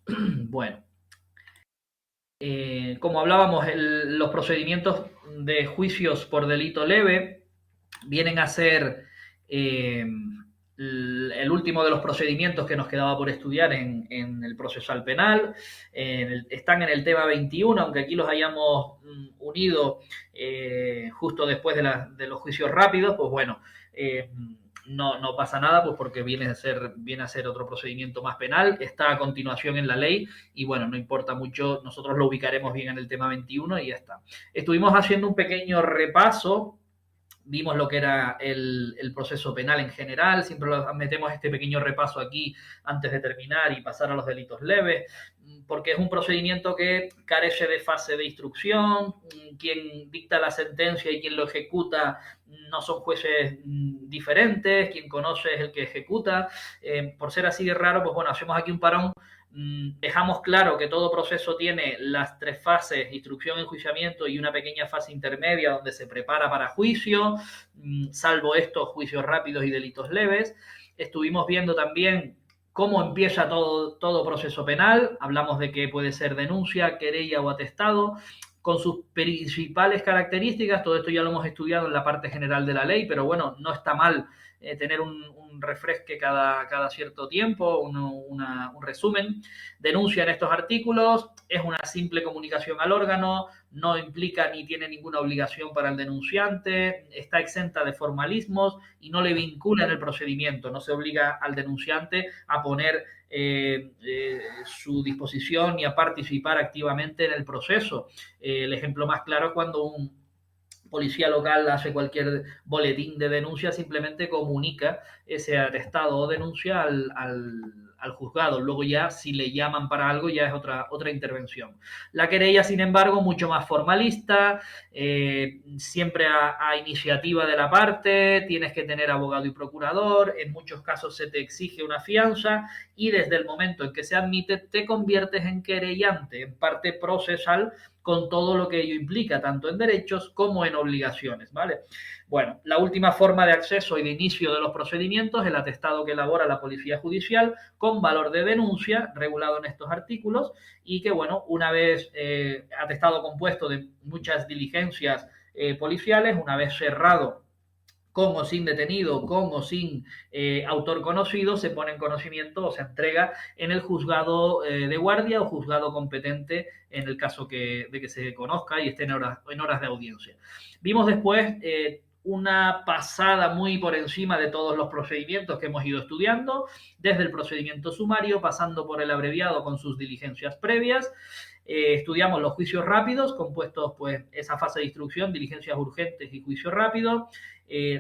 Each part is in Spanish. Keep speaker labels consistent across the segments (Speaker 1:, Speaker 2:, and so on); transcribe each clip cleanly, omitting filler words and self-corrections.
Speaker 1: Bueno, como hablábamos, los procedimientos de juicios por delito leve vienen a ser eh, el último de los procedimientos que nos quedaba por estudiar en el procesal penal. Están en el tema 21, aunque aquí los hayamos unido justo después de los juicios rápidos, pues bueno, no pasa nada, pues porque viene a ser otro procedimiento más penal, está a continuación en la ley y bueno, no importa mucho, nosotros lo ubicaremos bien en el tema 21 y ya está. Estuvimos haciendo un pequeño repaso, vimos lo que era el proceso penal en general, siempre metemos este pequeño repaso aquí antes de terminar y pasar a los delitos leves, porque es un procedimiento que carece de fase de instrucción, quien dicta la sentencia y quien lo ejecuta no son jueces diferentes, quien conoce es el que ejecuta, por ser así de raro, pues bueno, hacemos aquí un parón. Dejamos claro que todo proceso tiene las tres fases, instrucción, enjuiciamiento y una pequeña fase intermedia donde se prepara para juicio, salvo estos juicios rápidos y delitos leves. Estuvimos viendo también cómo empieza todo proceso penal. Hablamos de que puede ser denuncia, querella o atestado, con sus principales características. Todo esto ya lo hemos estudiado en la parte general de la ley, pero bueno, no está mal tener un refresque cada cierto tiempo, un resumen. Denuncia en estos artículos es una simple comunicación al órgano, no implica ni tiene ninguna obligación para el denunciante, está exenta de formalismos y no le vincula en el procedimiento, no se obliga al denunciante a poner su disposición y a participar activamente en el proceso. El ejemplo más claro es cuando un policía local hace cualquier boletín de denuncia, simplemente comunica ese atestado o denuncia al juzgado. Luego ya, si le llaman para algo, ya es otra intervención. La querella, sin embargo, mucho más formalista, siempre a iniciativa de la parte, tienes que tener abogado y procurador, en muchos casos se te exige una fianza y desde el momento en que se admite te conviertes en querellante, en parte procesal, con todo lo que ello implica, tanto en derechos como en obligaciones, ¿vale? Bueno, la última forma de acceso y de inicio de los procedimientos, el atestado que elabora la Policía Judicial con valor de denuncia, regulado en estos artículos, y que, bueno, una vez atestado compuesto de muchas diligencias policiales, una vez cerrado con o sin detenido, con o sin autor conocido, se pone en conocimiento o se entrega en el juzgado de guardia o juzgado competente en el caso de que se conozca y esté en horas de audiencia. Vimos después una pasada muy por encima de todos los procedimientos que hemos ido estudiando, desde el procedimiento sumario, pasando por el abreviado con sus diligencias previas. Estudiamos los juicios rápidos, compuestos pues esa fase de instrucción, diligencias urgentes y juicio rápido.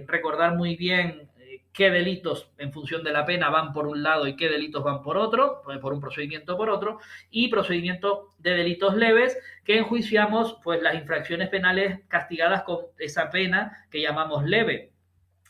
Speaker 1: Recordar muy bien qué delitos en función de la pena van por un lado y qué delitos van por otro, por un procedimiento por otro, y procedimiento de delitos leves que enjuiciamos pues las infracciones penales castigadas con esa pena que llamamos leve.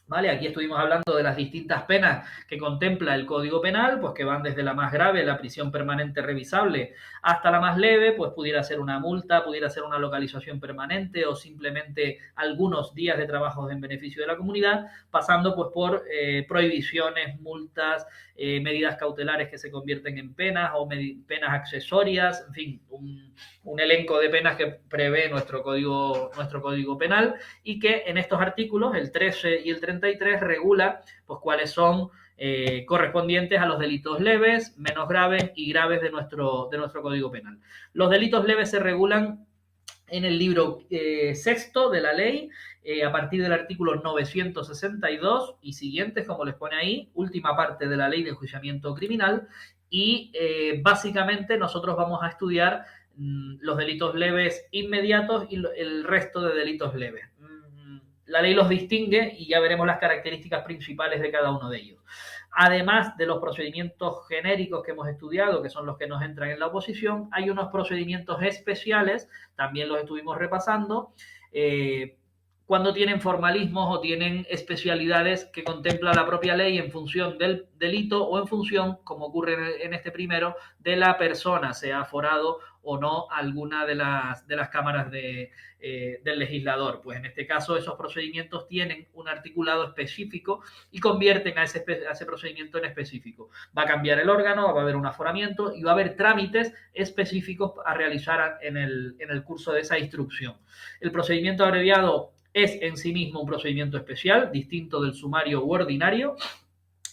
Speaker 1: ¿Vale? Aquí estuvimos hablando de las distintas penas que contempla el Código Penal, pues que van desde la más grave, la prisión permanente revisable, hasta la más leve, pues pudiera ser una multa, pudiera ser una localización permanente o simplemente algunos días de trabajo en beneficio de la comunidad, pasando pues por prohibiciones, multas, medidas cautelares que se convierten en penas o penas accesorias, en fin, un elenco de penas que prevé nuestro código penal y que en estos artículos, el 13 y el 33, regula pues cuáles son correspondientes a los delitos leves, menos graves y graves de nuestro Código Penal. Los delitos leves se regulan en el libro sexto de la ley, a partir del artículo 962 y siguientes, como les pone ahí, última parte de la ley de enjuiciamiento criminal, y básicamente nosotros vamos a estudiar los delitos leves inmediatos y el resto de delitos leves. La ley los distingue y ya veremos las características principales de cada uno de ellos. Además de los procedimientos genéricos que hemos estudiado, que son los que nos entran en la oposición, hay unos procedimientos especiales, también los estuvimos repasando, cuando tienen formalismos o tienen especialidades que contempla la propia ley en función del delito o en función, como ocurre en este primero, de la persona, sea aforado o no alguna de las cámaras del legislador. Pues en este caso esos procedimientos tienen un articulado específico y convierten a ese procedimiento en específico. Va a cambiar el órgano, va a haber un aforamiento y va a haber trámites específicos a realizar en el curso de esa instrucción. El procedimiento abreviado es en sí mismo un procedimiento especial, distinto del sumario u ordinario,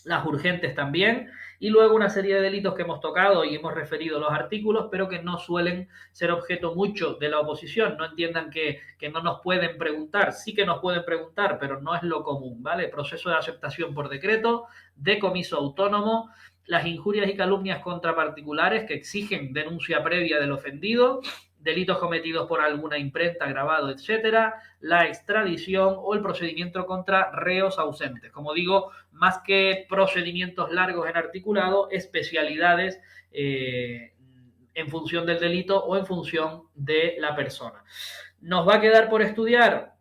Speaker 1: las urgentes también, y luego una serie de delitos que hemos tocado y hemos referido los artículos, pero que no suelen ser objeto mucho de la oposición. No entiendan que no nos pueden preguntar, sí que nos pueden preguntar, pero no es lo común, ¿vale? Proceso de aceptación por decreto, decomiso autónomo, las injurias y calumnias contra particulares que exigen denuncia previa del ofendido, delitos cometidos por alguna imprenta, grabado, etcétera, la extradición o el procedimiento contra reos ausentes. Como digo, más que procedimientos largos en articulado, especialidades en función del delito o en función de la persona. Nos va a quedar por estudiar,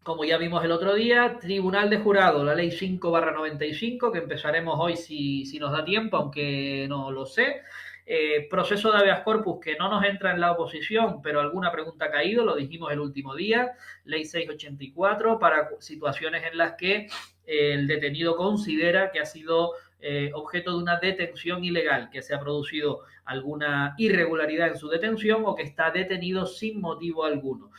Speaker 1: como ya vimos el otro día, Tribunal de Jurado, la Ley 5/95, que empezaremos hoy si nos da tiempo, aunque no lo sé. Proceso de habeas corpus, que no nos entra en la oposición, pero alguna pregunta ha caído, lo dijimos el último día. Ley 684, para situaciones en las que el detenido considera que ha sido objeto de una detención ilegal, que se ha producido alguna irregularidad en su detención o que está detenido sin motivo alguno.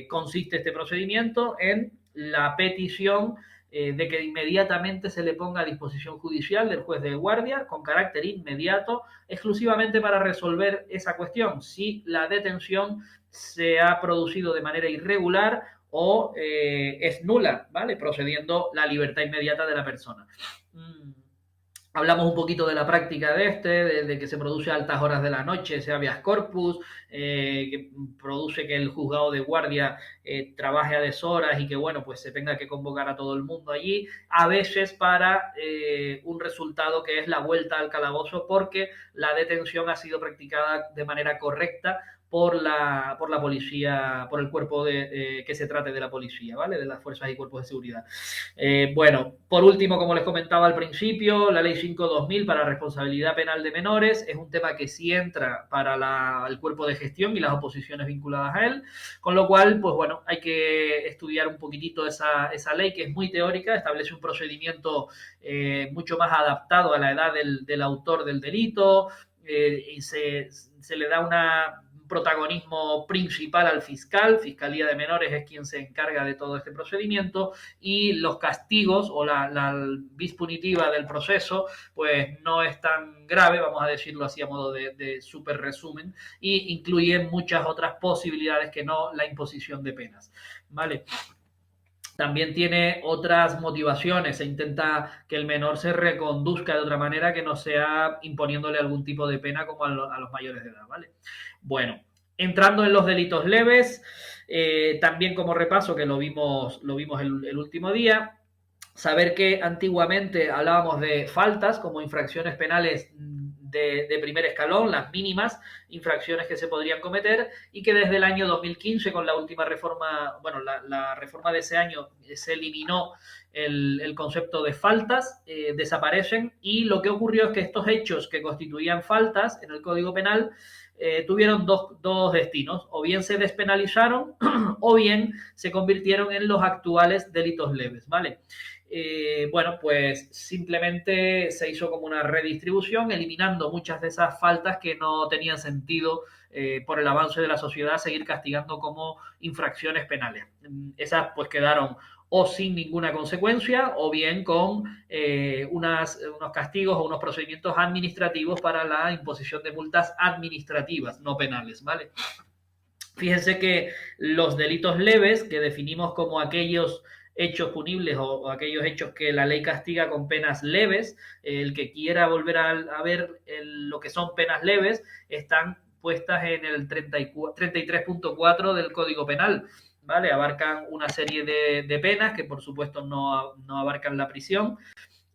Speaker 1: Consiste este procedimiento en la petición de que inmediatamente se le ponga a disposición judicial del juez de guardia con carácter inmediato, exclusivamente para resolver esa cuestión, si la detención se ha producido de manera irregular o es nula, ¿vale? Procediendo la libertad inmediata de la persona. Hablamos un poquito de la práctica de que se produce a altas horas de la noche, ese habeas corpus, que produce que el juzgado de guardia trabaje a deshoras y que, bueno, pues se tenga que convocar a todo el mundo allí, a veces para un resultado que es la vuelta al calabozo, porque la detención ha sido practicada de manera correcta por la policía, por el cuerpo que se trate de la policía, ¿vale? De las fuerzas y cuerpos de seguridad. Bueno, por último, como les comentaba al principio, la Ley 5/2000 para responsabilidad penal de menores es un tema que sí entra para el cuerpo de gestión y las oposiciones vinculadas a él, con lo cual, pues bueno, hay que estudiar un poquitito esa ley, que es muy teórica, establece un procedimiento mucho más adaptado a la edad del autor del delito, y se le da un protagonismo principal al fiscal. Fiscalía de Menores es quien se encarga de todo este procedimiento, y los castigos o la vis punitiva del proceso pues no es tan grave, vamos a decirlo así a modo de súper resumen, y incluye muchas otras posibilidades que no la imposición de penas, ¿vale? También tiene otras motivaciones, se intenta que el menor se reconduzca de otra manera que no sea imponiéndole algún tipo de pena como a los mayores de edad, ¿vale? Bueno, entrando en los delitos leves, también como repaso, que lo vimos el último día, saber que antiguamente hablábamos de faltas como infracciones penales de primer escalón, las mínimas infracciones que se podrían cometer, y que desde el año 2015, con la última reforma, bueno, la reforma de ese año, se eliminó el concepto de faltas, desaparecen, y lo que ocurrió es que estos hechos que constituían faltas en el Código Penal tuvieron dos destinos: o bien se despenalizaron o bien se convirtieron en los actuales delitos leves, ¿vale? Bueno, pues simplemente se hizo como una redistribución, eliminando muchas de esas faltas que no tenían sentido por el avance de la sociedad seguir castigando como infracciones penales. Esas pues quedaron o sin ninguna consecuencia o bien con unos castigos o unos procedimientos administrativos para la imposición de multas administrativas, no penales, ¿vale? Fíjense que los delitos leves, que definimos como aquellos hechos punibles o aquellos hechos que la ley castiga con penas leves, el que quiera volver a ver lo que son penas leves, están puestas en el 33.4 del Código Penal, ¿vale? Abarcan una serie de penas que por supuesto no abarcan la prisión,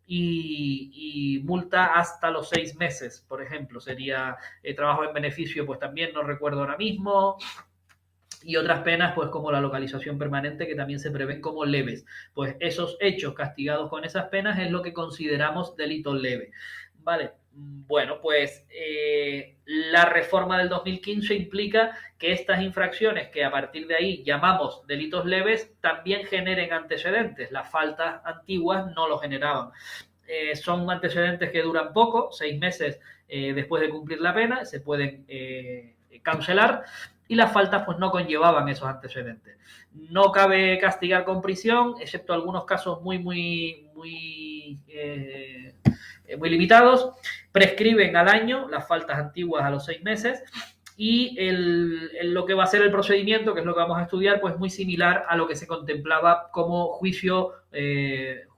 Speaker 1: y multa hasta los 6 meses, por ejemplo. Sería trabajo en beneficio, pues también no recuerdo ahora mismo, y otras penas, pues como la localización permanente, que también se prevén como leves. Pues esos hechos castigados con esas penas es lo que consideramos delito leve, ¿vale? Bueno, pues La reforma del 2015 implica que estas infracciones, que a partir de ahí llamamos delitos leves, también generen antecedentes. Las faltas antiguas no lo generaban. Son antecedentes que duran poco, 6 meses después de cumplir la pena, se pueden cancelar, y las faltas pues no conllevaban esos antecedentes. No cabe castigar con prisión, excepto algunos casos muy limitados. Prescriben al año las faltas antiguas a los 6 meses, y lo que va a ser el procedimiento, que es lo que vamos a estudiar, pues muy similar a lo que se contemplaba como juicios de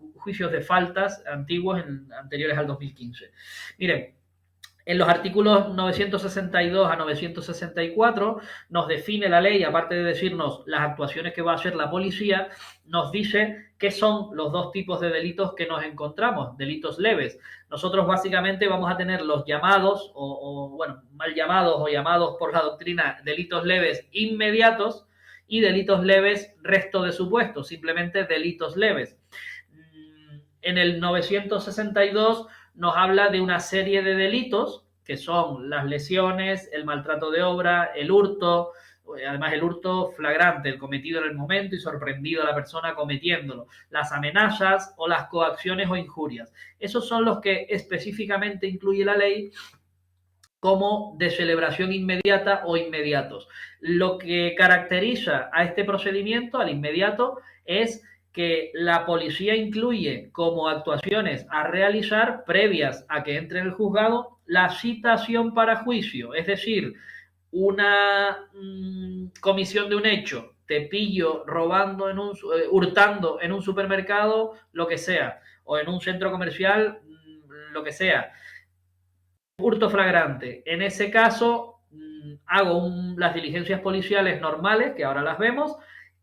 Speaker 1: faltas antiguos anteriores al 2015. Miren, en los artículos 962 a 964 nos define la ley, aparte de decirnos las actuaciones que va a hacer la policía, nos dice qué son los dos tipos de delitos que nos encontramos, delitos leves. Nosotros básicamente vamos a tener los llamados, mal llamados o llamados por la doctrina delitos leves inmediatos, y delitos leves resto de supuestos, simplemente delitos leves. En el 962 nos habla de una serie de delitos que son las lesiones, el maltrato de obra, el hurto, además el hurto flagrante, el cometido en el momento y sorprendido a la persona cometiéndolo, las amenazas o las coacciones o injurias. Esos son los que específicamente incluye la ley como de celebración inmediata o inmediatos. Lo que caracteriza a este procedimiento, al inmediato, es que la policía incluye como actuaciones a realizar previas a que entre en el juzgado la citación para juicio, es decir, una comisión de un hecho, te pillo robando hurtando en un supermercado, lo que sea, o en un centro comercial, lo que sea, hurto flagrante. En ese caso, hago las diligencias policiales normales, que ahora las vemos,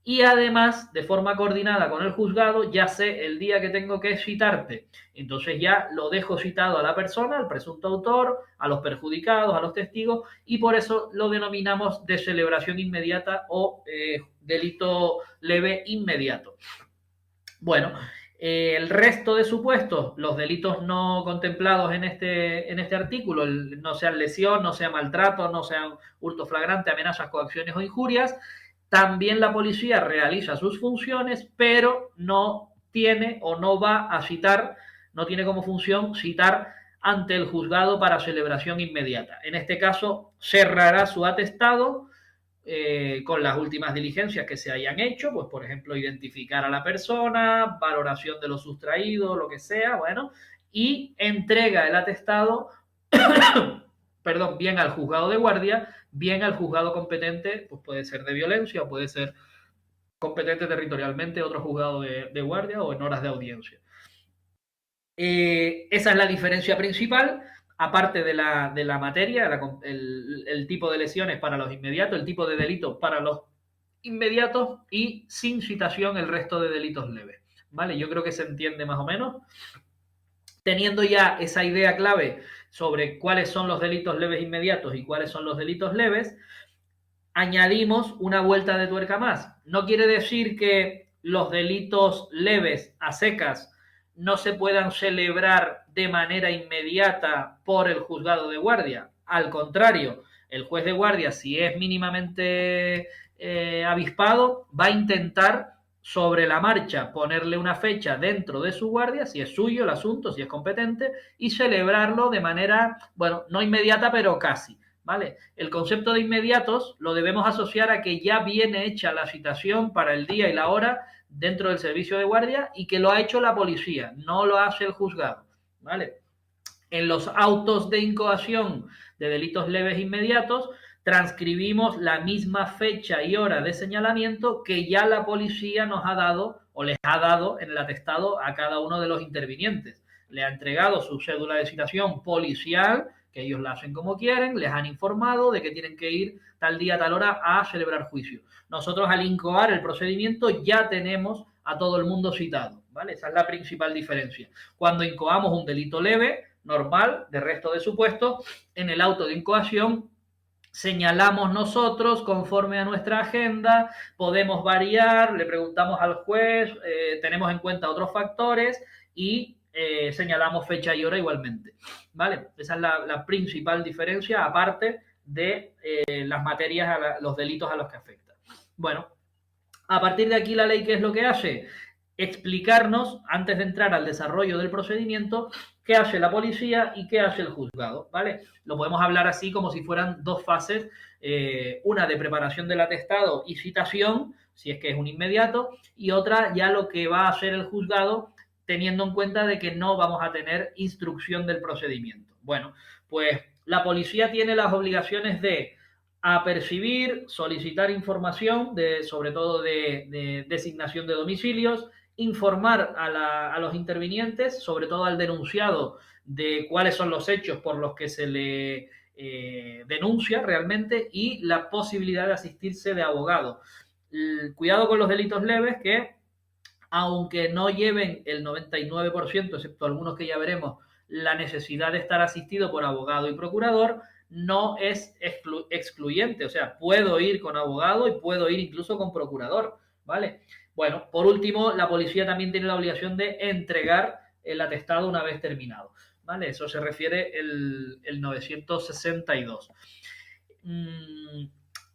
Speaker 1: y además, de forma coordinada con el juzgado, ya sé el día que tengo que citarte. Entonces ya lo dejo citado a la persona, al presunto autor, a los perjudicados, a los testigos, y por eso lo denominamos de celebración inmediata o delito leve inmediato. Bueno, el resto de supuestos, los delitos no contemplados en este artículo, no sean lesión, no sea maltrato, no sean hurto flagrante, amenazas, coacciones o injurias, también la policía realiza sus funciones, pero no tiene o no va a citar, no tiene como función citar ante el juzgado para celebración inmediata. En este caso, cerrará su atestado con las últimas diligencias que se hayan hecho, pues por ejemplo identificar a la persona, valoración de lo sustraído, lo que sea, bueno, y entrega el atestado, perdón, bien al juzgado de guardia, bien al juzgado competente, pues puede ser de violencia o puede ser competente territorialmente otro juzgado de guardia o en horas de audiencia. Esa es la diferencia principal, aparte de la materia, el tipo de lesiones para los inmediatos, el tipo de delito para los inmediatos, y sin citación el resto de delitos leves. ¿Vale? Yo creo que se entiende más o menos. Teniendo ya esa idea clave sobre cuáles son los delitos leves inmediatos y cuáles son los delitos leves, añadimos una vuelta de tuerca más. No quiere decir que los delitos leves a secas no se puedan celebrar de manera inmediata por el juzgado de guardia. Al contrario, el juez de guardia, si es mínimamente avispado, va a intentar sobre la marcha ponerle una fecha dentro de su guardia, si es suyo el asunto, si es competente, y celebrarlo de manera, bueno, no inmediata, pero casi. ¿Vale? El concepto de inmediatos lo debemos asociar a que ya viene hecha la citación para el día y la hora dentro del servicio de guardia y que lo ha hecho la policía, no lo hace el juzgado. ¿Vale? En los autos de incoación de delitos leves inmediatos transcribimos la misma fecha y hora de señalamiento que ya la policía nos ha dado o les ha dado en el atestado a cada uno de los intervinientes. Le ha entregado su cédula de citación policial, que ellos la hacen como quieren, les han informado de que tienen que ir tal día, tal hora a celebrar juicio. Nosotros al incoar el procedimiento ya tenemos a todo el mundo citado, ¿vale? Esa es la principal diferencia. Cuando incoamos un delito leve, normal, de resto de supuestos, en el auto de incoación señalamos nosotros conforme a nuestra agenda, podemos variar, le preguntamos al juez, tenemos en cuenta otros factores y señalamos fecha y hora igualmente, ¿vale? Esa es la principal diferencia, aparte de las materias, los delitos a los que afecta. Bueno, a partir de aquí la ley, ¿qué es lo que hace? Explicarnos, antes de entrar al desarrollo del procedimiento, qué hace la policía y qué hace el juzgado, ¿vale? Lo podemos hablar así como si fueran dos fases, una de preparación del atestado y citación, si es que es un inmediato, y otra ya lo que va a hacer el juzgado, teniendo en cuenta de que no vamos a tener instrucción del procedimiento. Bueno, pues la policía tiene las obligaciones de apercibir, solicitar información, sobre todo de designación de domicilios, informar a los intervinientes, sobre todo al denunciado, de cuáles son los hechos por los que se le denuncia realmente y la posibilidad de asistirse de abogado. Cuidado con los delitos leves que, aunque no lleven el 99%, excepto algunos que ya veremos, la necesidad de estar asistido por abogado y procurador, no es excluyente. O sea, puedo ir con abogado y puedo ir incluso con procurador, ¿vale? Bueno, por último, la policía también tiene la obligación de entregar el atestado una vez terminado, ¿vale? Eso se refiere el 962.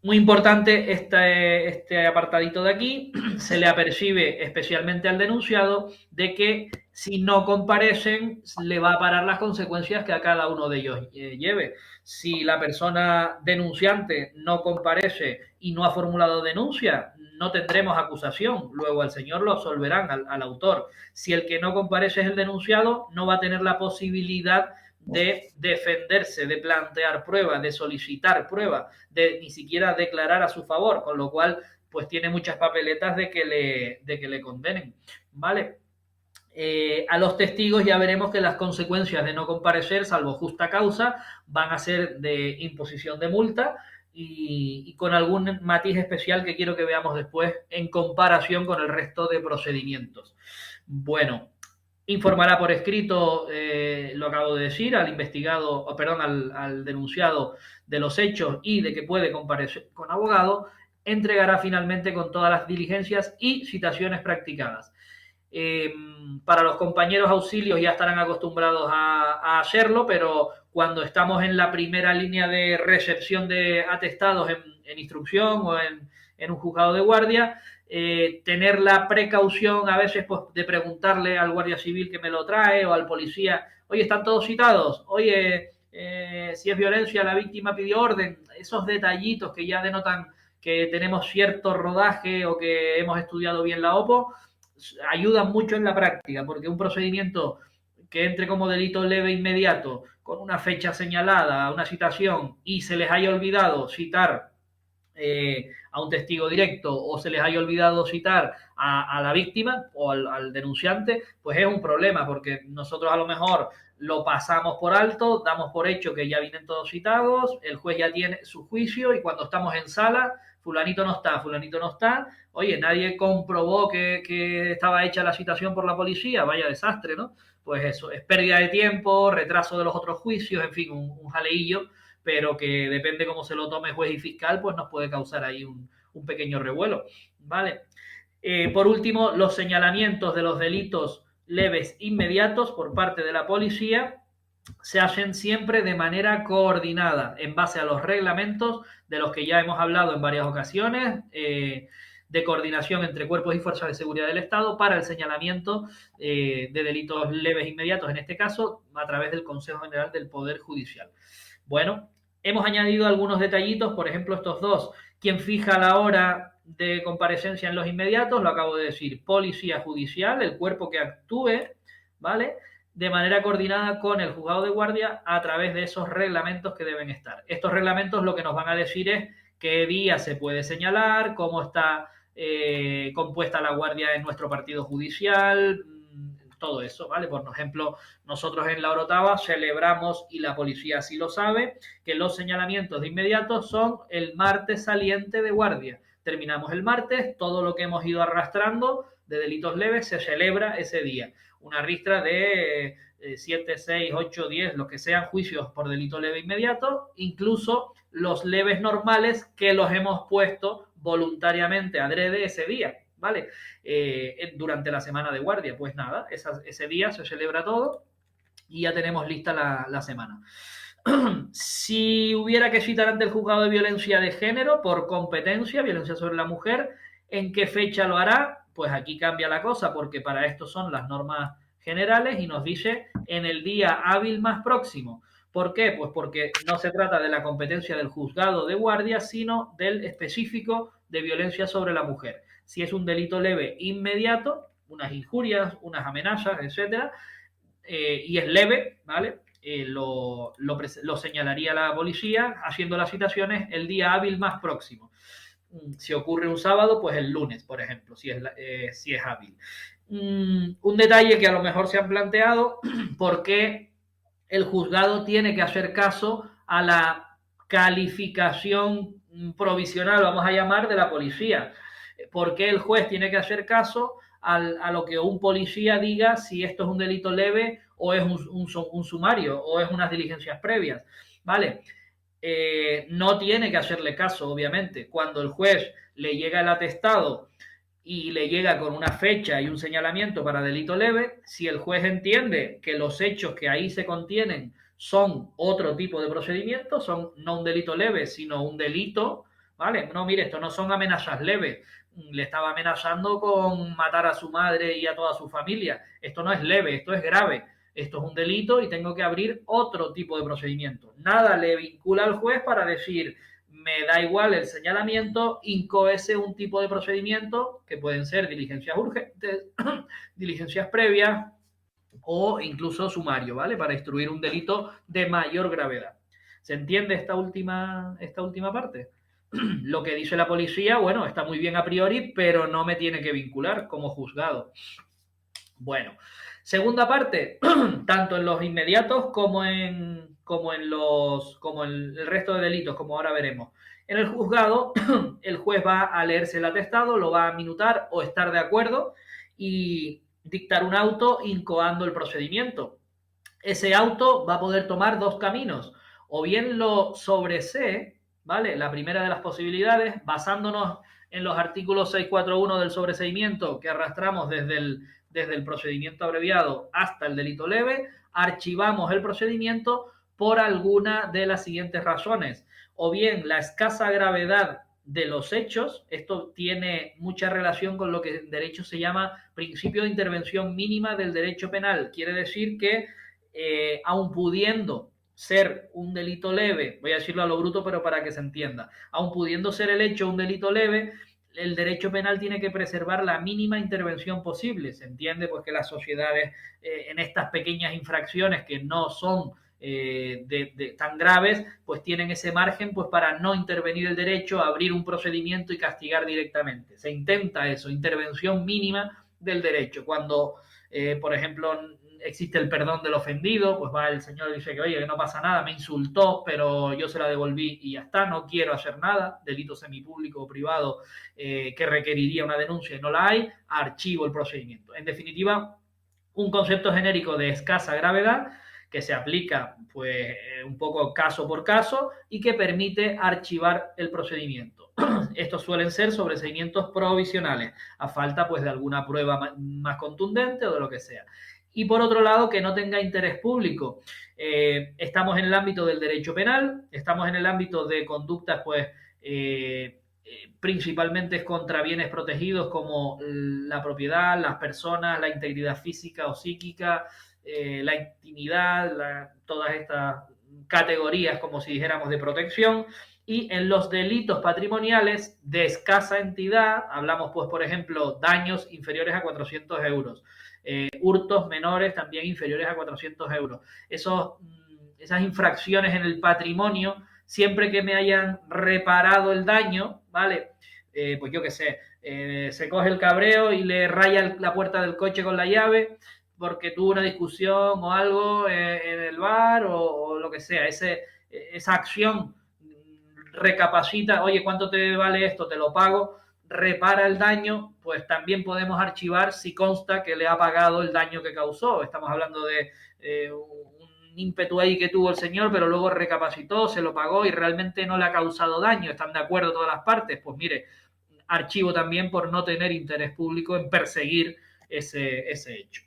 Speaker 1: Muy importante este apartadito de aquí, se le apercibe especialmente al denunciado de que si no comparecen le va a parar las consecuencias que a cada uno de ellos lleve. Si la persona denunciante no comparece y no ha formulado denuncia, no tendremos acusación, luego al señor lo absolverán al autor. Si el que no comparece es el denunciado, no va a tener la posibilidad de defenderse, de plantear pruebas, de solicitar pruebas, de ni siquiera declarar a su favor, con lo cual pues tiene muchas papeletas de que le condenen, ¿vale? A los testigos ya veremos que las consecuencias de no comparecer, salvo justa causa, van a ser de imposición de multa y con algún matiz especial que quiero que veamos después en comparación con el resto de procedimientos. Bueno, informará por escrito, lo acabo de decir, al investigado, perdón, al denunciado de los hechos y de que puede comparecer con abogado, entregará finalmente con todas las diligencias y citaciones practicadas. Para los compañeros auxilios ya estarán acostumbrados a hacerlo, pero cuando estamos en la primera línea de recepción de atestados en instrucción o en un juzgado de guardia, tener la precaución a veces pues, de preguntarle al guardia civil que me lo trae o al policía, oye, ¿están todos citados? Oye, si es violencia, la víctima pidió orden. Esos detallitos que ya denotan que tenemos cierto rodaje o que hemos estudiado bien la OPO, ayudan mucho en la práctica, porque un procedimiento que entre como delito leve inmediato, con una fecha señalada, una citación, y se les haya olvidado citar a un testigo directo o se les haya olvidado citar a la víctima o al denunciante, pues es un problema, porque nosotros a lo mejor lo pasamos por alto, damos por hecho que ya vienen todos citados, el juez ya tiene su juicio y cuando estamos en sala, fulanito no está, oye, nadie comprobó que estaba hecha la citación por la policía, vaya desastre, ¿no? Pues eso, es pérdida de tiempo, retraso de los otros juicios, en fin, un jaleillo, pero que depende cómo se lo tome juez y fiscal, pues nos puede causar ahí un pequeño revuelo, ¿vale? Por último, los señalamientos de los delitos leves inmediatos por parte de la policía se hacen siempre de manera coordinada, en base a los reglamentos de los que ya hemos hablado en varias ocasiones, de coordinación entre cuerpos y fuerzas de seguridad del Estado para el señalamiento de delitos leves inmediatos, en este caso, a través del Consejo General del Poder Judicial. Bueno, hemos añadido algunos detallitos, por ejemplo, estos dos. Quien fija la hora de comparecencia en los inmediatos, lo acabo de decir, policía judicial, el cuerpo que actúe, ¿vale? De manera coordinada con el juzgado de guardia a través de esos reglamentos que deben estar. Estos reglamentos lo que nos van a decir es qué día se puede señalar, cómo está compuesta la guardia en nuestro partido judicial, todo eso, ¿vale? Por ejemplo, nosotros en la Orotava celebramos, y la policía así lo sabe, que los señalamientos de inmediato son el martes saliente de guardia. Terminamos el martes, todo lo que hemos ido arrastrando de delitos leves se celebra ese día. Una ristra de 7, 6, 8, 10, lo que sean juicios por delito leve inmediato, incluso los leves normales que los hemos puesto voluntariamente adrede ese día. ¿vale? Durante la semana de guardia. Pues nada, ese día se celebra todo y ya tenemos lista la semana. Si hubiera que citar ante el juzgado de violencia de género por competencia, violencia sobre la mujer, ¿en qué fecha lo hará? Pues aquí cambia la cosa, porque para esto son las normas generales y nos dice en el día hábil más próximo. ¿Por qué? Pues porque no se trata de la competencia del juzgado de guardia, sino del específico de violencia sobre la mujer. Si es un delito leve inmediato, unas injurias, unas amenazas, etcétera, y es leve, ¿vale? Lo señalaría la policía haciendo las citaciones el día hábil más próximo. Si ocurre un sábado, pues el lunes, por ejemplo, si es hábil. Un detalle que a lo mejor se han planteado, ¿por qué el juzgado tiene que hacer caso a la calificación provisional, vamos a llamar, de la policía? ¿Por qué el juez tiene que hacer caso a lo que un policía diga si esto es un delito leve o es un sumario o es unas diligencias previas? ¿Vale? No tiene que hacerle caso, obviamente. Cuando el juez le llega el atestado y le llega con una fecha y un señalamiento para delito leve, si el juez entiende que los hechos que ahí se contienen son otro tipo de procedimiento, son no un delito leve, sino un delito, ¿vale? No, mire, esto no son amenazas leves, le estaba amenazando con matar a su madre y a toda su familia, esto no es leve, esto es grave, esto es un delito y tengo que abrir otro tipo de procedimiento. Nada le vincula al juez para decir, me da igual el señalamiento, incoese un tipo de procedimiento que pueden ser diligencias urgentes, diligencias previas o incluso sumario, ¿vale? Para instruir un delito de mayor gravedad. ¿Se entiende esta última parte? Lo que dice la policía, bueno, está muy bien a priori, pero no me tiene que vincular como juzgado. Bueno, segunda parte, tanto en los inmediatos como en el resto de delitos, como ahora veremos. En el juzgado, el juez va a leerse el atestado, lo va a minutar o estar de acuerdo y dictar un auto incoando el procedimiento. Ese auto va a poder tomar dos caminos, o bien lo sobresee, ¿vale? La primera de las posibilidades, basándonos en los artículos 641 del sobreseimiento que arrastramos desde el procedimiento abreviado hasta el delito leve, archivamos el procedimiento por alguna de las siguientes razones. O bien la escasa gravedad de los hechos, esto tiene mucha relación con lo que en derecho se llama principio de intervención mínima del derecho penal. Quiere decir que, aun pudiendo ser un delito leve, voy a decirlo a lo bruto, pero para que se entienda, aun pudiendo ser el hecho un delito leve, el derecho penal tiene que preservar la mínima intervención posible. Se entiende pues que las sociedades en estas pequeñas infracciones que no son tan graves, pues tienen ese margen pues para no intervenir el derecho, abrir un procedimiento y castigar directamente. Se intenta eso, intervención mínima del derecho. Cuando, por ejemplo, existe el perdón del ofendido, pues va el señor y dice que, oye, que no pasa nada, me insultó, pero yo se la devolví y ya está, no quiero hacer nada, delito semipúblico o privado que requeriría una denuncia y no la hay, archivo el procedimiento. En definitiva, un concepto genérico de escasa gravedad que se aplica pues un poco caso por caso y que permite archivar el procedimiento. Estos suelen ser sobreseimientos provisionales, a falta pues de alguna prueba más contundente o de lo que sea. Y por otro lado, que no tenga interés público. Estamos en el ámbito del derecho penal, estamos en el ámbito de conductas pues principalmente contra bienes protegidos como la propiedad, las personas, la integridad física o psíquica, la intimidad, todas estas categorías, como si dijéramos, de protección. Y en los delitos patrimoniales de escasa entidad, hablamos, pues, por ejemplo, daños inferiores a 400 euros, hurtos menores también inferiores a 400 euros. Esas infracciones en el patrimonio, siempre que me hayan reparado el daño, ¿vale? Pues yo qué sé, se coge el cabreo y le raya la puerta del coche con la llave porque tuvo una discusión o algo en el bar o lo que sea. Esa acción recapacita, oye, ¿cuánto te vale esto? Te lo pago, repara el daño, pues también podemos archivar si consta que le ha pagado el daño que causó. Estamos hablando de un ímpetu ahí que tuvo el señor, pero luego recapacitó, se lo pagó y realmente no le ha causado daño. ¿Están de acuerdo todas las partes? Pues mire, archivo también por no tener interés público en perseguir ese hecho.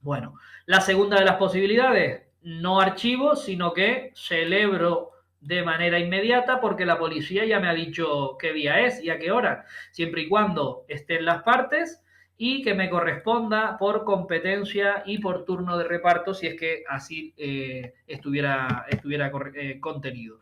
Speaker 1: Bueno, la segunda de las posibilidades, no archivo, sino que celebro de manera inmediata porque la policía ya me ha dicho qué día es y a qué hora, siempre y cuando estén las partes y que me corresponda por competencia y por turno de reparto si es que así estuviera contenido.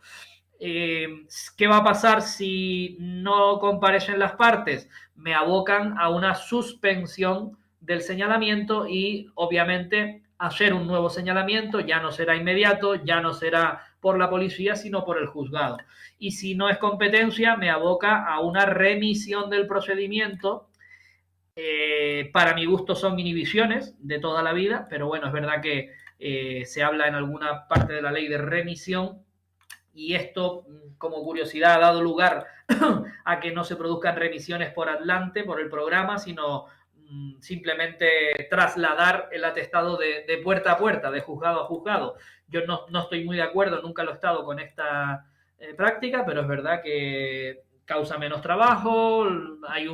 Speaker 1: ¿Qué va a pasar si no comparecen las partes? Me abocan a una suspensión del señalamiento y obviamente hacer un nuevo señalamiento ya no será inmediato, ya no será por la policía, sino por el juzgado. Y si no es competencia, me aboca a una remisión del procedimiento. Para mi gusto son inhibiciones de toda la vida, pero bueno, es verdad que se habla en alguna parte de la ley de remisión y esto, como curiosidad, ha dado lugar a que no se produzcan remisiones por adelante, por el programa, sino simplemente trasladar el atestado de puerta a puerta, de juzgado a juzgado. Yo no estoy muy de acuerdo, nunca lo he estado con esta práctica, pero es verdad que causa menos trabajo, hay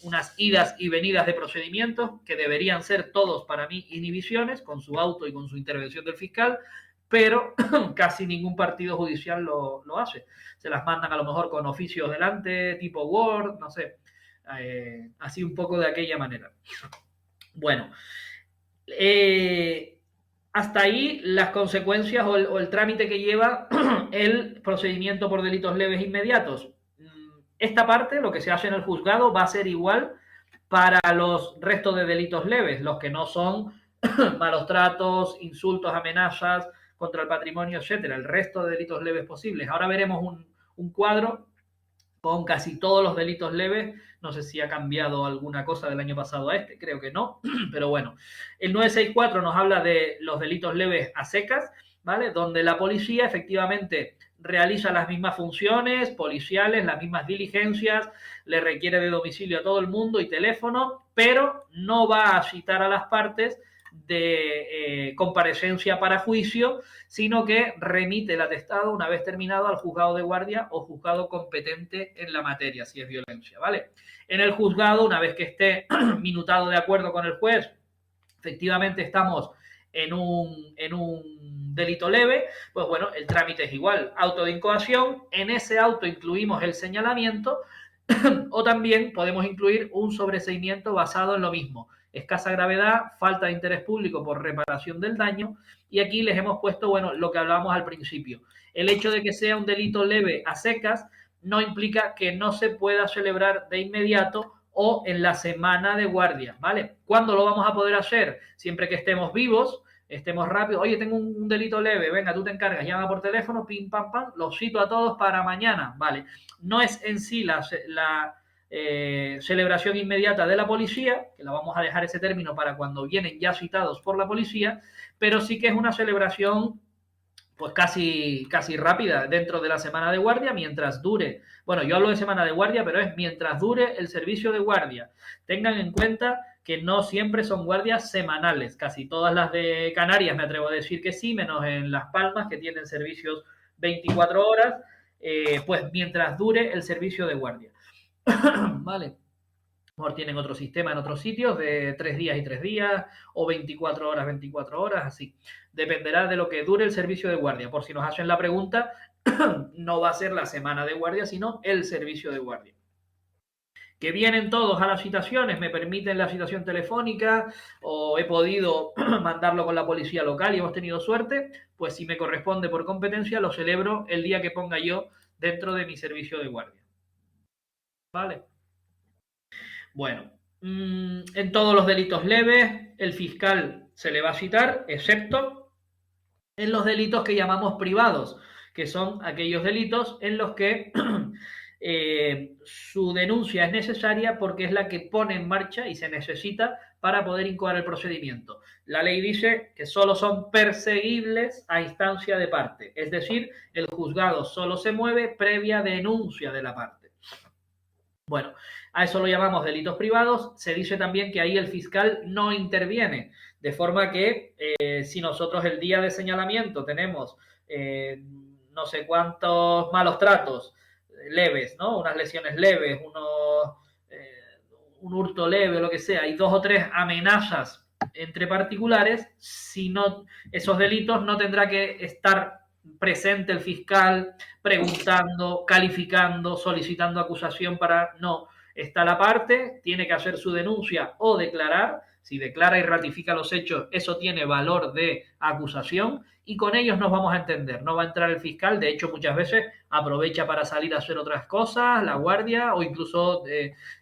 Speaker 1: unas idas y venidas de procedimientos que deberían ser todos para mí inhibiciones, con su auto y con su intervención del fiscal, pero casi ningún partido judicial lo hace. Se las mandan a lo mejor con oficios delante, tipo Word, no sé, así un poco de aquella manera. Bueno, hasta ahí las consecuencias o el trámite que lleva el procedimiento por delitos leves inmediatos. Esta parte, lo que se hace en el juzgado, va a ser igual para los restos de delitos leves, los que no son malos tratos, insultos, amenazas contra el patrimonio, etcétera, el resto de delitos leves posibles. Ahora veremos un cuadro con casi todos los delitos leves. No sé si ha cambiado alguna cosa del año pasado a este, creo que no, pero bueno. El 964 nos habla de los delitos leves a secas, ¿vale? Donde la policía efectivamente realiza las mismas funciones policiales, las mismas diligencias, le requiere de domicilio a todo el mundo y teléfono, pero no va a citar a las partes de comparecencia para juicio, sino que remite el atestado una vez terminado al juzgado de guardia o juzgado competente en la materia, si es violencia, ¿vale? En el juzgado, una vez que esté minutado de acuerdo con el juez, efectivamente estamos en un delito leve, pues bueno, el trámite es igual, auto de incoación, en ese auto incluimos el señalamiento o también podemos incluir un sobreseimiento basado en lo mismo, escasa gravedad, falta de interés público por reparación del daño, y aquí les hemos puesto, bueno, lo que hablábamos al principio. El hecho de que sea un delito leve a secas no implica que no se pueda celebrar de inmediato o en la semana de guardia, ¿vale? ¿Cuándo lo vamos a poder hacer? Siempre que estemos vivos, estemos rápidos. Oye, tengo un delito leve, venga, tú te encargas, llama por teléfono, pim, pam, pam, los cito a todos para mañana, ¿vale? No es en sí la celebración inmediata de la policía, que la vamos a dejar ese término para cuando vienen ya citados por la policía, pero sí que es una celebración pues casi rápida dentro de la semana de guardia mientras dure. Bueno, yo hablo de semana de guardia, pero es mientras dure el servicio de guardia. Tengan en cuenta que no siempre son guardias semanales. Casi todas las de Canarias me atrevo a decir que sí, menos en Las Palmas, que tienen servicios 24 horas, pues mientras dure el servicio de guardia. Vale. Mejor tienen otro sistema en otros sitios de 3 días y 3 días o 24 horas, 24 horas, así. Dependerá de lo que dure el servicio de guardia. Por si nos hacen la pregunta, no va a ser la semana de guardia, sino el servicio de guardia. Que vienen todos a las citaciones, me permiten la citación telefónica o he podido mandarlo con la policía local y hemos tenido suerte, pues si me corresponde por competencia lo celebro el día que ponga yo dentro de mi servicio de guardia. ¿Vale? Bueno, en todos los delitos leves el fiscal se le va a citar, excepto en los delitos que llamamos privados, que son aquellos delitos en los que su denuncia es necesaria porque es la que pone en marcha y se necesita para poder incoar el procedimiento. La ley dice que solo son perseguibles a instancia de parte, es decir, el juzgado solo se mueve previa denuncia de la parte. Bueno, a eso lo llamamos delitos privados. Se dice también que ahí el fiscal no interviene, de forma que si nosotros el día de señalamiento tenemos no sé cuántos malos tratos, leves, ¿no? Unas lesiones leves, un hurto leve, lo que sea, y 2 o 3 amenazas entre particulares, si no, esos delitos no tendrá que estar presente el fiscal preguntando, calificando, solicitando acusación para... No, está la parte, tiene que hacer su denuncia o declarar. Si declara y ratifica los hechos, eso tiene valor de acusación y con ellos nos vamos a entender. No va a entrar el fiscal, de hecho muchas veces aprovecha para salir a hacer otras cosas, la guardia, o incluso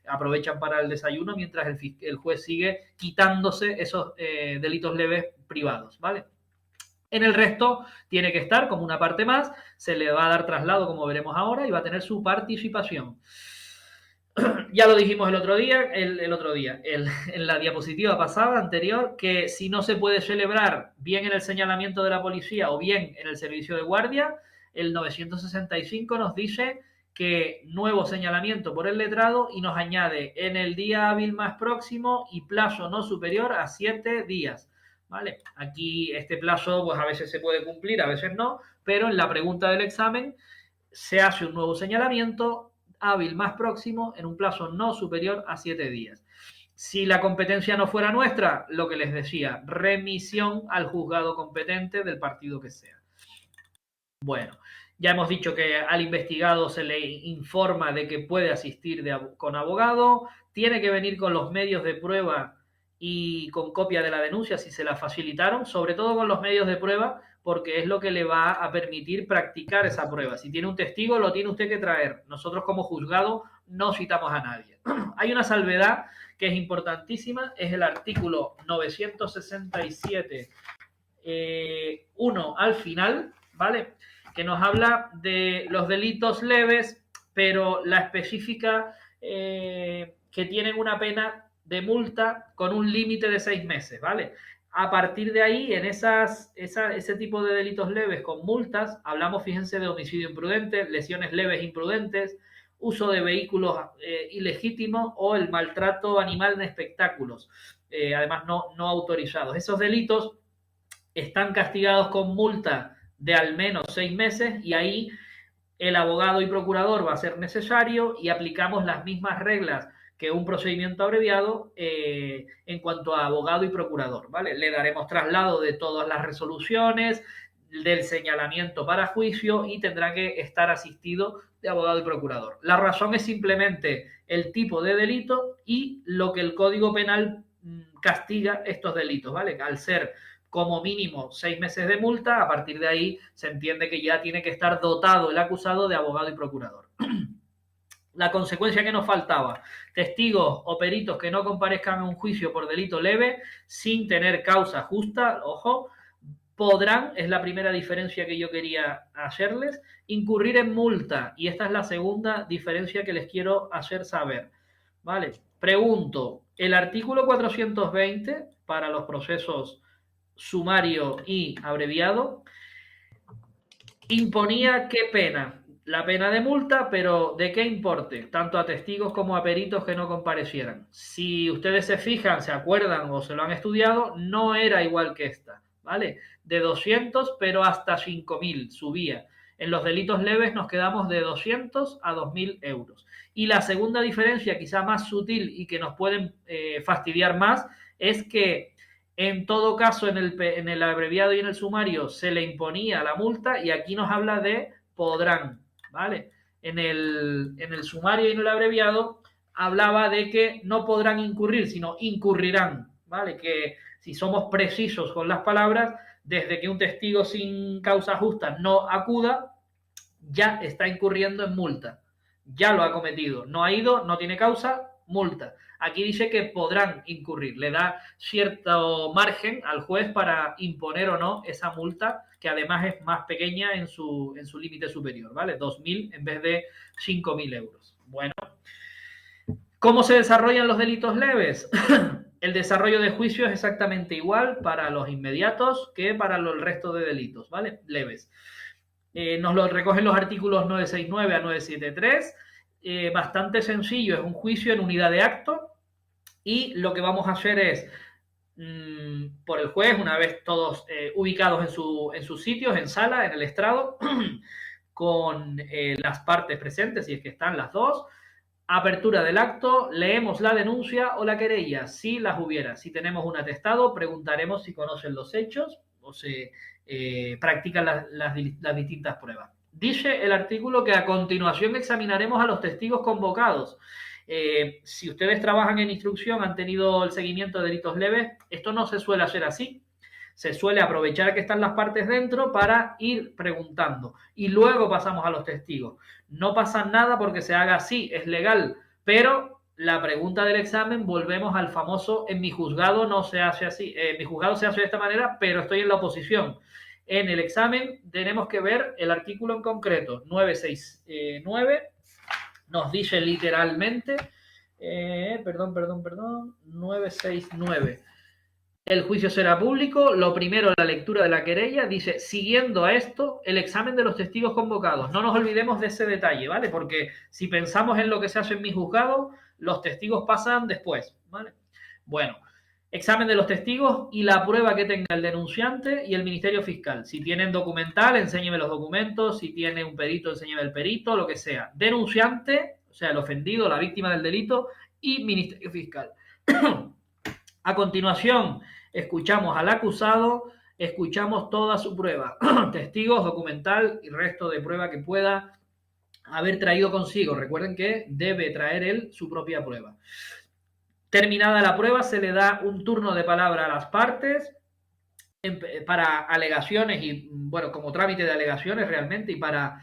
Speaker 1: aprovechan para el desayuno mientras el juez sigue quitándose esos delitos leves privados, ¿vale? En el resto tiene que estar como una parte más, se le va a dar traslado como veremos ahora y va a tener su participación. Ya lo dijimos el otro día, en la diapositiva pasada, anterior, que si no se puede celebrar bien en el señalamiento de la policía o bien en el servicio de guardia, el 965 nos dice que nuevo señalamiento por el letrado y nos añade en el día hábil más próximo y plazo no superior a 7 días. ¿Vale? Aquí este plazo pues a veces se puede cumplir, a veces no, pero en la pregunta del examen se hace un nuevo señalamiento hábil más próximo en un plazo no superior a 7 días. Si la competencia no fuera nuestra, lo que les decía, remisión al juzgado competente del partido que sea. Bueno, ya hemos dicho que al investigado se le informa de que puede asistir con abogado, tiene que venir con los medios de prueba y con copia de la denuncia si se la facilitaron, sobre todo con los medios de prueba, porque es lo que le va a permitir practicar esa prueba. Si tiene un testigo, lo tiene usted que traer. Nosotros como juzgado no citamos a nadie. Hay una salvedad que es importantísima, es el artículo 967, 1 al final, ¿vale? Que nos habla de los delitos leves, pero la específica que tienen una pena de multa con un límite de 6 meses, ¿vale? A partir de ahí, en ese tipo de delitos leves con multas, hablamos, fíjense, de homicidio imprudente, lesiones leves imprudentes, uso de vehículos ilegítimos o el maltrato animal en espectáculos, además no autorizados. Esos delitos están castigados con multa de al menos 6 meses y ahí el abogado y procurador va a ser necesario y aplicamos las mismas reglas que un procedimiento abreviado en cuanto a abogado y procurador, ¿vale? Le daremos traslado de todas las resoluciones, del señalamiento para juicio y tendrá que estar asistido de abogado y procurador. La razón es simplemente el tipo de delito y lo que el Código Penal castiga estos delitos, ¿vale? Al ser como mínimo 6 meses de multa, a partir de ahí se entiende que ya tiene que estar dotado el acusado de abogado y procurador. La consecuencia que nos faltaba, testigos o peritos que no comparezcan a un juicio por delito leve sin tener causa justa, ojo, podrán, es la primera diferencia que yo quería hacerles, incurrir en multa. Y esta es la segunda diferencia que les quiero hacer saber. ¿Vale? Pregunto, el artículo 420 para los procesos sumario y abreviado imponía qué pena, la pena de multa, pero ¿de qué importe? Tanto a testigos como a peritos que no comparecieran. Si ustedes se fijan, se acuerdan o se lo han estudiado, no era igual que esta, ¿vale? De 200, pero hasta 5.000 subía. En los delitos leves nos quedamos de 200 a 2.000 euros. Y la segunda diferencia, quizá más sutil y que nos pueden fastidiar más, es que en todo caso, en el abreviado y en el sumario se le imponía la multa y aquí nos habla de podrán, ¿vale? En el sumario y en el abreviado hablaba de que no podrán incurrir, sino incurrirán, ¿vale? Que si somos precisos con las palabras, desde que un testigo sin causa justa no acuda, ya está incurriendo en multa. Ya lo ha cometido. No ha ido, no tiene causa, multa. Aquí dice que podrán incurrir, le da cierto margen al juez para imponer o no esa multa, que además es más pequeña en su límite superior, ¿vale? 2.000 en vez de 5.000 euros. Bueno, ¿cómo se desarrollan los delitos leves? El desarrollo de juicio es exactamente igual para los inmediatos que para el resto de delitos, ¿vale? Leves. Nos lo recogen los artículos 969 a 973. Bastante sencillo, es un juicio en unidad de acto y lo que vamos a hacer es por el juez, una vez todos ubicados en sus sitios, en sala, en el estrado, con las partes presentes, si es que están las dos. Apertura del acto, leemos la denuncia o la querella, si las hubiera. Si tenemos un atestado, preguntaremos si conocen los hechos o se practican las distintas pruebas. Dice el artículo que a continuación examinaremos a los testigos convocados. Si ustedes trabajan en instrucción, han tenido el seguimiento de delitos leves, esto no se suele hacer así. Se suele aprovechar que están las partes dentro para ir preguntando y luego pasamos a los testigos. No pasa nada porque se haga así, es legal, pero la pregunta del examen, volvemos al famoso, en mi juzgado no se hace así, en mi juzgado se hace de esta manera, pero estoy en la oposición. En el examen tenemos que ver el artículo en concreto, 969, nos dice literalmente, 969. El juicio será público. Lo primero, la lectura de la querella. Dice, siguiendo a esto, el examen de los testigos convocados. No nos olvidemos de ese detalle, ¿vale? Porque si pensamos en lo que se hace en mi juzgado, los testigos pasan después, ¿vale? Bueno, examen de los testigos y la prueba que tenga el denunciante y el Ministerio Fiscal. Si tienen documental, enséñeme los documentos. Si tiene un perito, enséñeme el perito, lo que sea. Denunciante, o sea, el ofendido, la víctima del delito, y Ministerio Fiscal. A continuación, escuchamos al acusado, escuchamos toda su prueba, testigos, documental y resto de prueba que pueda haber traído consigo. Recuerden que debe traer él su propia prueba. Terminada la prueba, se le da un turno de palabra a las partes para alegaciones y, bueno, como trámite de alegaciones realmente y para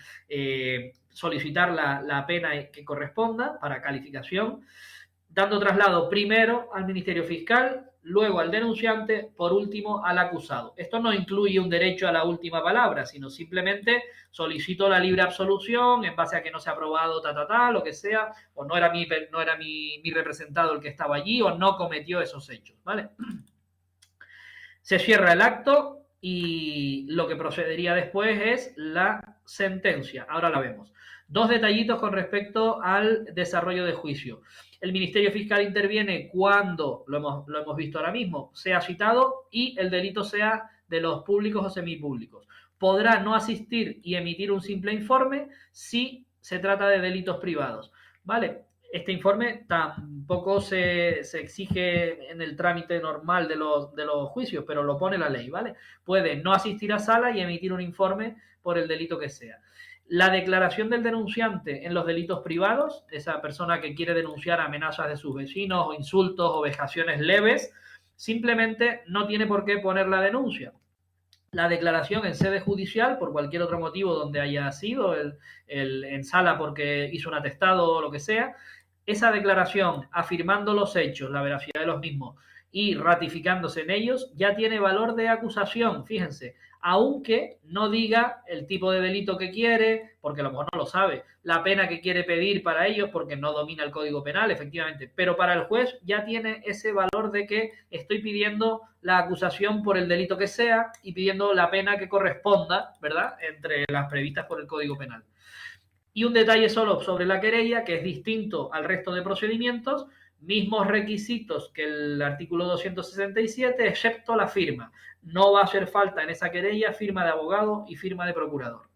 Speaker 1: solicitar la pena que corresponda, para calificación, dando traslado primero al Ministerio Fiscal, luego al denunciante, por último al acusado. Esto no incluye un derecho a la última palabra, sino simplemente solicito la libre absolución en base a que no se ha aprobado lo que sea, o no era mi representado el que estaba allí, o no cometió esos hechos, ¿vale? Se cierra el acto y lo que procedería después es la sentencia. Ahora la vemos. Dos detallitos con respecto al desarrollo de juicio. El Ministerio Fiscal interviene cuando, lo hemos visto ahora mismo, sea citado y el delito sea de los públicos o semipúblicos. Podrá no asistir y emitir un simple informe si se trata de delitos privados, ¿vale? Este informe tampoco se exige en el trámite normal de los juicios, pero lo pone la ley, ¿vale? Puede no asistir a sala y emitir un informe por el delito que sea. La declaración del denunciante en los delitos privados, esa persona que quiere denunciar amenazas de sus vecinos o insultos o vejaciones leves, simplemente no tiene por qué poner la denuncia. La declaración en sede judicial, por cualquier otro motivo donde haya sido, en sala porque hizo un atestado o lo que sea, esa declaración afirmando los hechos, la veracidad de los mismos y ratificándose en ellos, ya tiene valor de acusación, fíjense, aunque no diga el tipo de delito que quiere, porque a lo mejor no lo sabe, la pena que quiere pedir para ellos, porque no domina el Código Penal, efectivamente, pero para el juez ya tiene ese valor de que estoy pidiendo la acusación por el delito que sea y pidiendo la pena que corresponda, ¿verdad?, entre las previstas por el Código Penal. Y un detalle solo sobre la querella, que es distinto al resto de procedimientos, mismos requisitos que el artículo 267, excepto la firma. No va a hacer falta en esa querella firma de abogado y firma de procurador.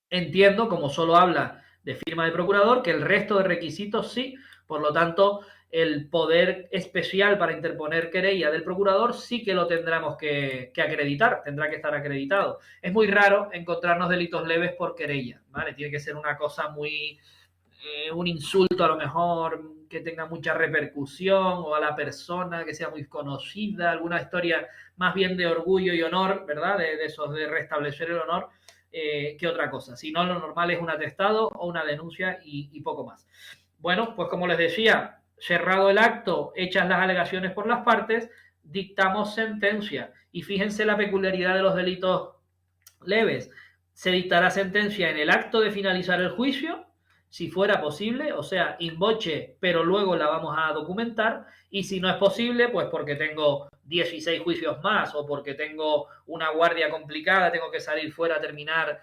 Speaker 1: Entiendo, como solo habla de firma de procurador, que el resto de requisitos sí, por lo tanto, el poder especial para interponer querella del procurador sí que lo tendremos que acreditar, tendrá que estar acreditado. Es muy raro encontrarnos delitos leves por querella, ¿vale? Tiene que ser una cosa muy, un insulto a lo mejor que tenga mucha repercusión o a la persona que sea muy conocida, alguna historia más bien de orgullo y honor, ¿verdad? De esos de restablecer el honor. Que otra cosa. Si no, lo normal es un atestado o una denuncia y poco más. Bueno, pues como les decía, cerrado el acto, hechas las alegaciones por las partes, dictamos sentencia. Y fíjense la peculiaridad de los delitos leves. Se dictará sentencia en el acto de finalizar el juicio, si fuera posible, o sea, in voce, pero luego la vamos a documentar, y si no es posible, pues porque tengo 16 juicios más o porque tengo una guardia complicada, tengo que salir fuera a terminar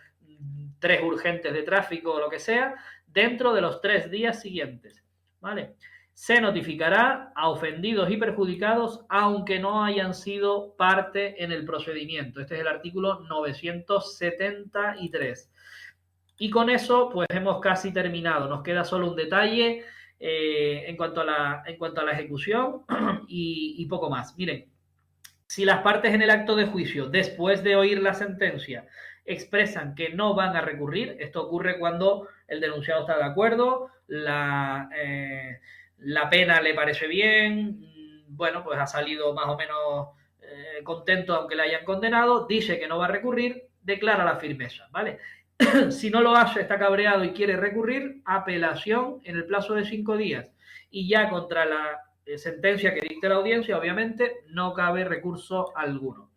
Speaker 1: 3 urgentes de tráfico o lo que sea, dentro de los 3 días siguientes, ¿vale? se notificará a ofendidos y perjudicados aunque no hayan sido parte en el procedimiento. Este es el artículo 973. Y con eso, pues hemos casi terminado. Nos queda solo un detalle en cuanto a la ejecución y poco más. Miren, si las partes en el acto de juicio, después de oír la sentencia, expresan que no van a recurrir, esto ocurre cuando el denunciado está de acuerdo, la pena le parece bien, bueno, pues ha salido más o menos contento aunque le hayan condenado, dice que no va a recurrir, declara la firmeza, ¿vale? Si no lo hace, está cabreado y quiere recurrir, apelación en el plazo de 5 días. Y ya contra la sentencia que dicte la audiencia, obviamente, no cabe recurso alguno.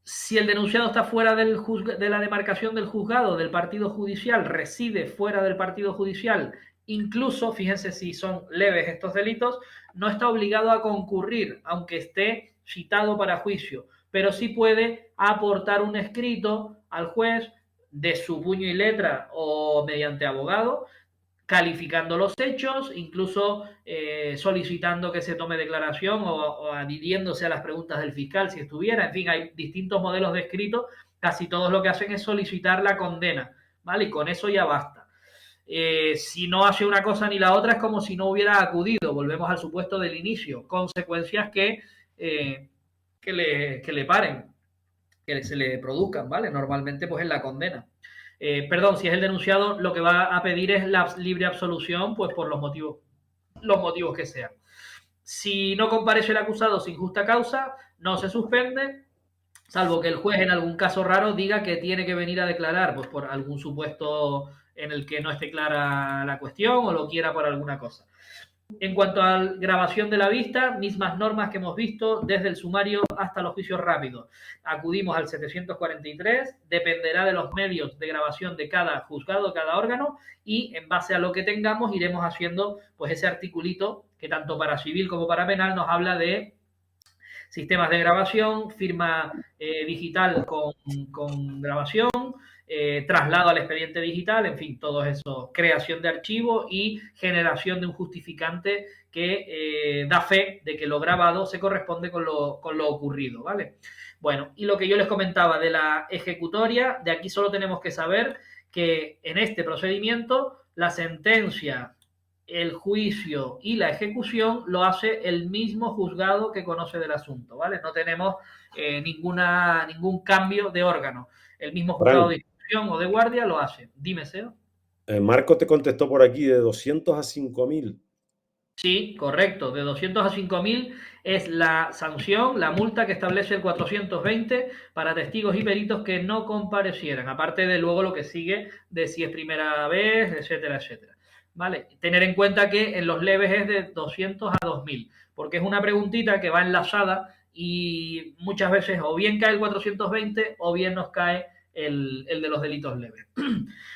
Speaker 1: Si el denunciado está fuera de la demarcación del juzgado, del partido judicial, reside fuera del partido judicial, incluso, fíjense si son leves estos delitos, no está obligado a concurrir, aunque esté citado para juicio, pero sí puede aportar un escrito al juez de su puño y letra o mediante abogado, calificando los hechos, incluso solicitando que se tome declaración o adhiriéndose a las preguntas del fiscal si estuviera. En fin, hay distintos modelos de escrito, casi todos lo que hacen es solicitar la condena, ¿vale? Y con eso ya basta. Si no hace una cosa ni la otra es como si no hubiera acudido, volvemos al supuesto del inicio, consecuencias que le paren, que se le produzcan, ¿vale? Normalmente pues es la condena. Perdón, si es el denunciado, lo que va a pedir es la libre absolución, pues por los motivos que sean. Si no comparece el acusado sin justa causa, no se suspende, salvo que el juez en algún caso raro diga que tiene que venir a declarar, pues por algún supuesto en el que no esté clara la cuestión o lo quiera por alguna cosa. En cuanto a la grabación de la vista, mismas normas que hemos visto desde el sumario hasta los juicios rápidos. Acudimos al 743, dependerá de los medios de grabación de cada juzgado, cada órgano, y en base a lo que tengamos iremos haciendo pues ese articulito que tanto para civil como para penal nos habla de sistemas de grabación, firma digital con grabación, traslado al expediente digital, en fin, todo eso, creación de archivo y generación de un justificante que da fe de que lo grabado se corresponde con lo ocurrido, ¿vale? Bueno, y lo que yo les comentaba de la ejecutoria, de aquí solo tenemos que saber que en este procedimiento la sentencia, el juicio y la ejecución lo hace el mismo juzgado que conoce del asunto, ¿vale? No tenemos ningún cambio de órgano. El mismo juzgado de instrucción o de guardia lo hace. Dime, Seo.
Speaker 2: Marco te contestó por aquí de 200 a 5.000.
Speaker 1: Sí, correcto. De 200 a 5.000 es la sanción, la multa que establece el 420 para testigos y peritos que no comparecieran, aparte de luego lo que sigue de si es primera vez, etcétera, etcétera. ¿Vale? Tener en cuenta que en los leves es de 200 a 2.000, porque es una preguntita que va enlazada y muchas veces o bien cae el 420 o bien nos cae el de los delitos leves.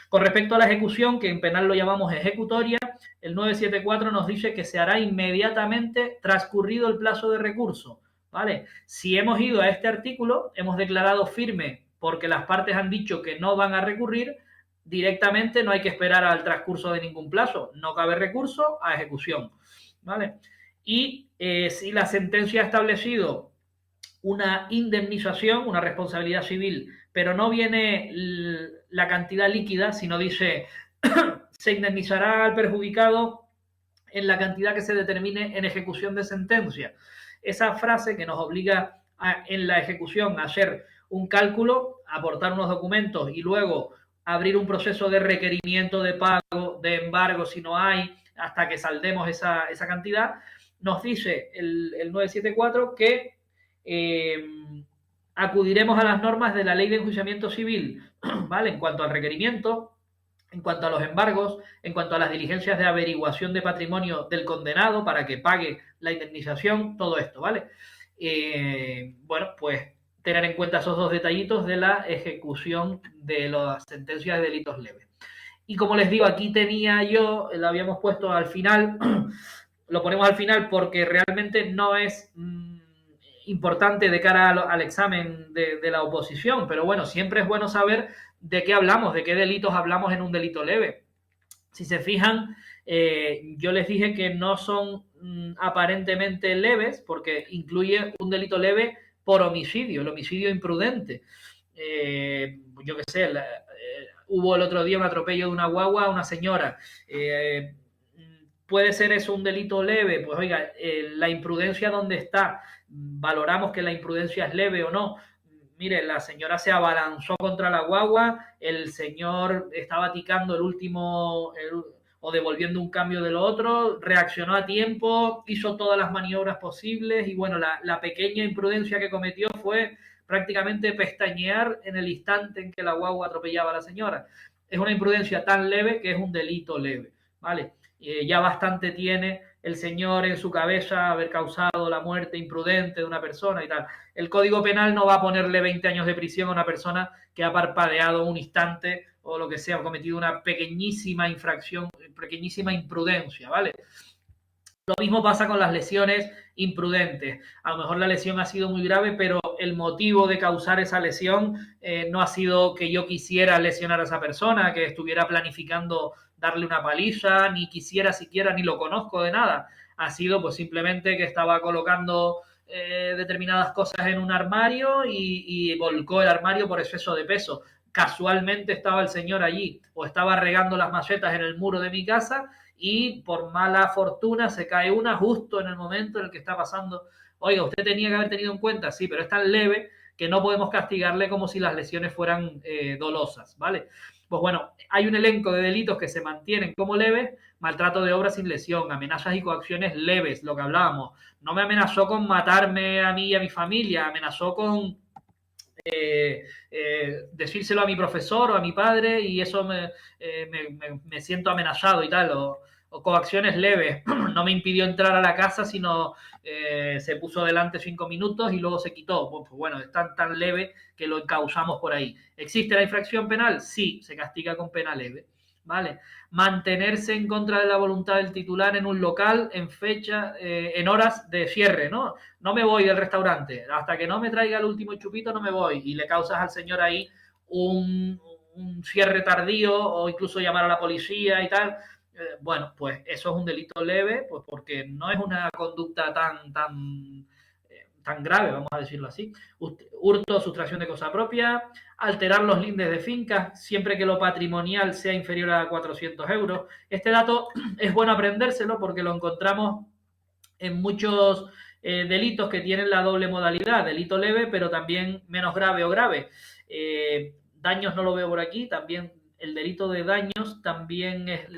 Speaker 1: Con respecto a la ejecución, que en penal lo llamamos ejecutoria, el 974 nos dice que se hará inmediatamente transcurrido el plazo de recurso, ¿vale? Si hemos ido a este artículo, hemos declarado firme porque las partes han dicho que no van a recurrir, directamente no hay que esperar al transcurso de ningún plazo, no cabe recurso a ejecución, ¿vale? Y si la sentencia ha establecido una indemnización, una responsabilidad civil, pero no viene la cantidad líquida, sino dice se indemnizará al perjudicado en la cantidad que se determine en ejecución de sentencia. Esa frase que nos obliga en la ejecución a hacer un cálculo, aportar unos documentos y luego abrir un proceso de requerimiento de pago, de embargo si no hay, hasta que saldemos esa cantidad, nos dice el 974 que acudiremos a las normas de la Ley de Enjuiciamiento Civil, ¿vale? En cuanto al requerimiento, en cuanto a los embargos, en cuanto a las diligencias de averiguación de patrimonio del condenado para que pague la indemnización, todo esto, ¿vale? Bueno, pues tener en cuenta esos dos detallitos de la ejecución de las sentencias de delitos leves. Y como les digo, aquí tenía yo, lo habíamos puesto al final, lo ponemos al final porque realmente no es importante de cara al examen de la oposición, pero bueno, siempre es bueno saber de qué hablamos, de qué delitos hablamos en un delito leve. Si se fijan, Yo les dije que no son aparentemente leves porque incluye un delito leve por homicidio, el homicidio imprudente. Yo qué sé, hubo el otro día un atropello de una guagua a una señora. ¿Puede ser eso un delito leve? Pues oiga, la imprudencia, ¿dónde está? Valoramos que la imprudencia es leve o no. Mire, la señora se abalanzó contra la guagua, el señor estaba ticando o devolviendo un cambio de lo otro, reaccionó a tiempo, hizo todas las maniobras posibles y bueno, la pequeña imprudencia que cometió fue prácticamente pestañear en el instante en que la guagua atropellaba a la señora. Es una imprudencia tan leve que es un delito leve, ¿vale? Ya bastante tiene el señor en su cabeza haber causado la muerte imprudente de una persona y tal. El Código Penal no va a ponerle 20 años de prisión a una persona que ha parpadeado un instante o lo que sea, ha cometido una pequeñísima infracción, pequeñísima imprudencia, ¿vale? Lo mismo pasa con las lesiones imprudentes. A lo mejor la lesión ha sido muy grave, pero el motivo de causar esa lesión no ha sido que yo quisiera lesionar a esa persona, que estuviera planificando darle una paliza, ni quisiera siquiera, ni lo conozco de nada. Ha sido pues simplemente que estaba colocando determinadas cosas en un armario y volcó el armario por exceso de peso. Casualmente estaba el señor allí o estaba regando las macetas en el muro de mi casa y por mala fortuna se cae una justo en el momento en el que está pasando. Oiga, usted tenía que haber tenido en cuenta, sí, pero es tan leve que no podemos castigarle como si las lesiones fueran dolosas, ¿vale? Pues bueno, hay un elenco de delitos que se mantienen como leves: maltrato de obra sin lesión, amenazas y coacciones leves, lo que hablábamos. No me amenazó con matarme a mí y a mi familia, amenazó con decírselo a mi profesor o a mi padre y eso me siento amenazado y tal, o coacciones leves. No me impidió entrar a la casa, sino se puso delante 5 minutos y luego se quitó. Pues bueno, es tan leve que lo encausamos por ahí. ¿Existe la infracción penal? Sí, se castiga con pena leve. ¿Vale? Mantenerse en contra de la voluntad del titular en un local en fecha, en horas de cierre, ¿no? No me voy del restaurante, hasta que no me traiga el último chupito no me voy, y le causas al señor ahí un cierre tardío o incluso llamar a la policía y tal. Bueno, pues eso es un delito leve, pues porque no es una conducta tan grave, vamos a decirlo así. Hurto, sustracción de cosa propia, alterar los lindes de fincas siempre que lo patrimonial sea inferior a 400 euros. Este dato es bueno aprendérselo porque lo encontramos en muchos delitos que tienen la doble modalidad, delito leve, pero también menos grave o grave. Daños no lo veo por aquí, también el delito de daños también es,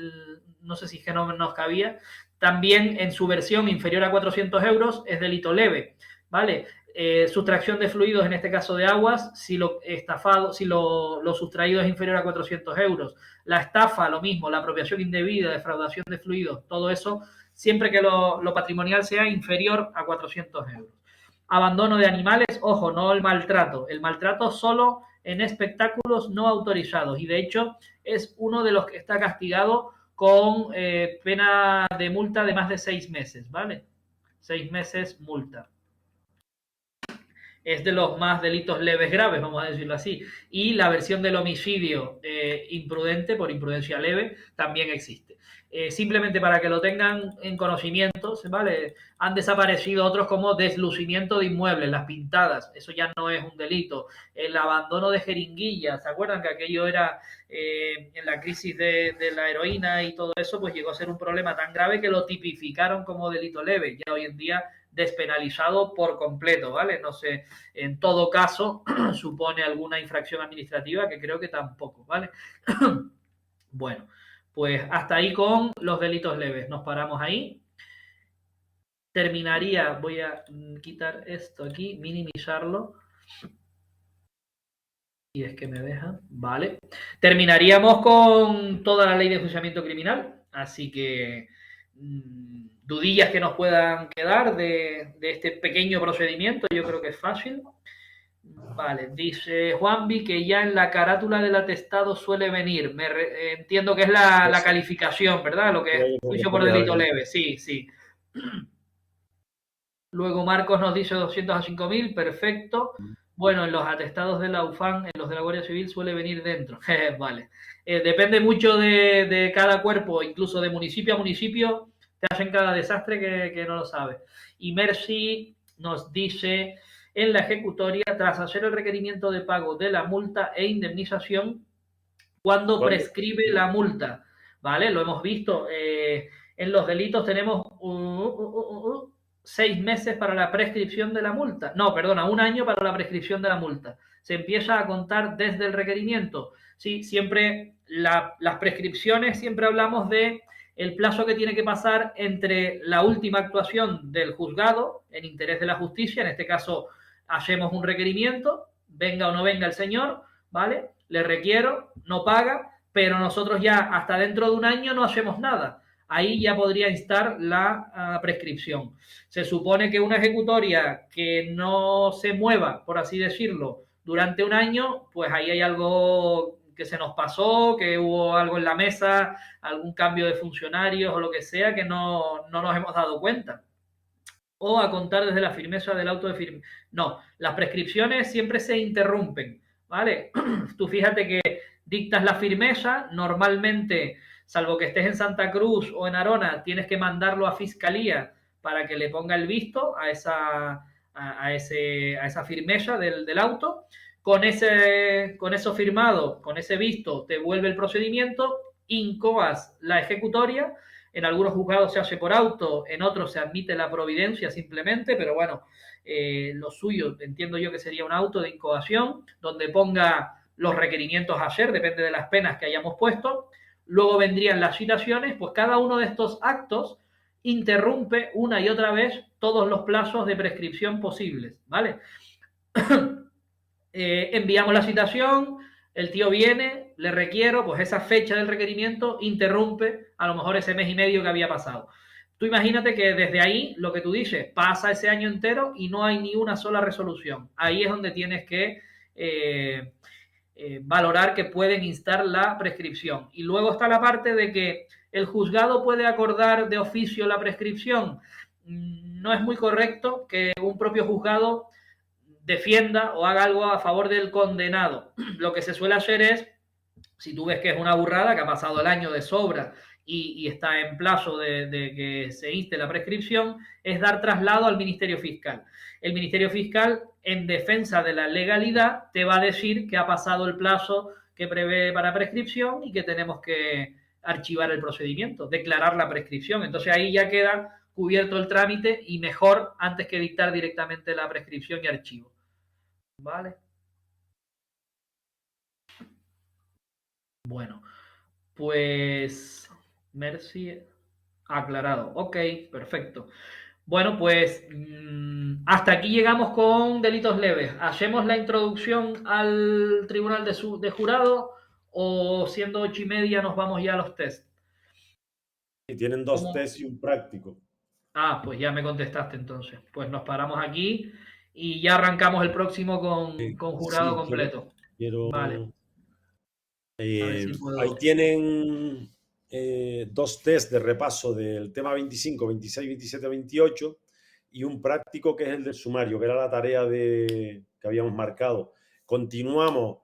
Speaker 1: no sé si es que no nos cabía, también en su versión inferior a 400 euros es delito leve, ¿vale? Sustracción de fluidos, en este caso de aguas, si lo estafado, si lo sustraído es inferior a 400 euros. La estafa, lo mismo, la apropiación indebida, defraudación de fluidos, todo eso, siempre que lo patrimonial sea inferior a 400 euros. Abandono de animales, ojo, no el maltrato solo en espectáculos no autorizados, y de hecho es uno de los que está castigado con pena de multa de más de 6 meses, ¿vale? 6 meses multa. Es de los más delitos leves graves, vamos a decirlo así. Y la versión del homicidio imprudente, por imprudencia leve, también existe. Simplemente para que lo tengan en conocimiento, ¿vale? Han desaparecido otros como deslucimiento de inmuebles, las pintadas, eso ya no es un delito. El abandono de jeringuillas, ¿se acuerdan que aquello era en la crisis de la heroína y todo eso? Pues llegó a ser un problema tan grave que lo tipificaron como delito leve. Ya hoy en día despenalizado por completo, ¿vale? No sé, en todo caso, supone alguna infracción administrativa que creo que tampoco, ¿vale? Bueno, pues hasta ahí con los delitos leves. Nos paramos ahí. Terminaría, voy a quitar esto aquí, minimizarlo. Y es que me deja, vale. Terminaríamos con toda la ley de enjuiciamiento criminal, así que dudillas que nos puedan quedar de este pequeño procedimiento, yo creo que es fácil. Vale, dice Juanvi que ya en la carátula del atestado suele venir. Entiendo que es la calificación, ¿verdad? Lo que es juicio por delito leve, sí, sí. Luego Marcos nos dice 200 a 5.000, perfecto. Bueno, en los atestados de la UFAN, en los de la Guardia Civil, suele venir dentro. Vale. Depende mucho de cada cuerpo, incluso de municipio a municipio, te hacen cada desastre que no lo sabes. Y Mercy nos dice, en la ejecutoria, tras hacer el requerimiento de pago de la multa e indemnización, cuando
Speaker 2: ¿Cuándo?
Speaker 1: prescribe la multa, ¿vale? Lo hemos visto. En los delitos tenemos 6 meses para la prescripción de la multa. No, perdona, 1 año para la prescripción de la multa. Se empieza a contar desde el requerimiento. Sí, siempre las prescripciones, siempre hablamos de el plazo que tiene que pasar entre la última actuación del juzgado en interés de la justicia, en este caso hacemos un requerimiento, venga o no venga el señor, ¿vale? Le requiero, no paga, pero nosotros ya hasta dentro de 1 año no hacemos nada. Ahí ya podría instar la prescripción. Se supone que una ejecutoria que no se mueva, por así decirlo, durante 1 año, pues ahí hay algo que se nos pasó, que hubo algo en la mesa, algún cambio de funcionarios o lo que sea que no nos hemos dado cuenta. O a contar desde la firmeza del auto de firma. No, las prescripciones siempre se interrumpen, ¿vale? Tú fíjate que dictas la firmeza, normalmente, salvo que estés en Santa Cruz o en Arona, tienes que mandarlo a fiscalía para que le ponga el visto a esa firmeza del auto. Con eso firmado, con ese visto, te vuelve el procedimiento, incoas la ejecutoria. En algunos juzgados se hace por auto, en otros se admite la providencia simplemente, pero bueno, lo suyo entiendo yo que sería un auto de incoación donde ponga los requerimientos a hacer, depende de las penas que hayamos puesto. Luego vendrían las citaciones, pues cada uno de estos actos interrumpe una y otra vez todos los plazos de prescripción posibles, ¿vale? Enviamos la citación, el tío viene, le requiero, pues esa fecha del requerimiento interrumpe a lo mejor ese mes y medio que había pasado. Tú imagínate que desde ahí, lo que tú dices, pasa ese año entero y no hay ni una sola resolución. Ahí es donde tienes que valorar que pueden instar la prescripción. Y luego está la parte de que el juzgado puede acordar de oficio la prescripción. No es muy correcto que un propio juzgado defienda o haga algo a favor del condenado. Lo que se suele hacer es, si tú ves que es una burrada, que ha pasado el año de sobra y está en plazo de que se inste la prescripción, es dar traslado al Ministerio Fiscal. El Ministerio Fiscal, en defensa de la legalidad, te va a decir que ha pasado el plazo que prevé para prescripción y que tenemos que archivar el procedimiento, declarar la prescripción. Entonces ahí ya queda cubierto el trámite y mejor antes que dictar directamente la prescripción y archivo. ¿Vale? Bueno, pues Mercy aclarado. Ok, perfecto. Bueno, pues hasta aquí llegamos con delitos leves. ¿Hacemos la introducción al tribunal de jurado o siendo 8:30 nos vamos ya a los test?
Speaker 2: Y tienen dos
Speaker 1: ¿Cómo?
Speaker 2: test y un práctico.
Speaker 1: Ah, pues ya me contestaste entonces. Pues nos paramos aquí y ya arrancamos el próximo con jurado
Speaker 2: Sí,
Speaker 1: completo. Vale,
Speaker 2: quiero
Speaker 1: a ver si
Speaker 2: ahí
Speaker 1: puedo.
Speaker 2: tienen dos test de repaso del tema 25, 26, 27, 28 y un práctico que es el del sumario, que era la tarea que habíamos marcado. Continuamos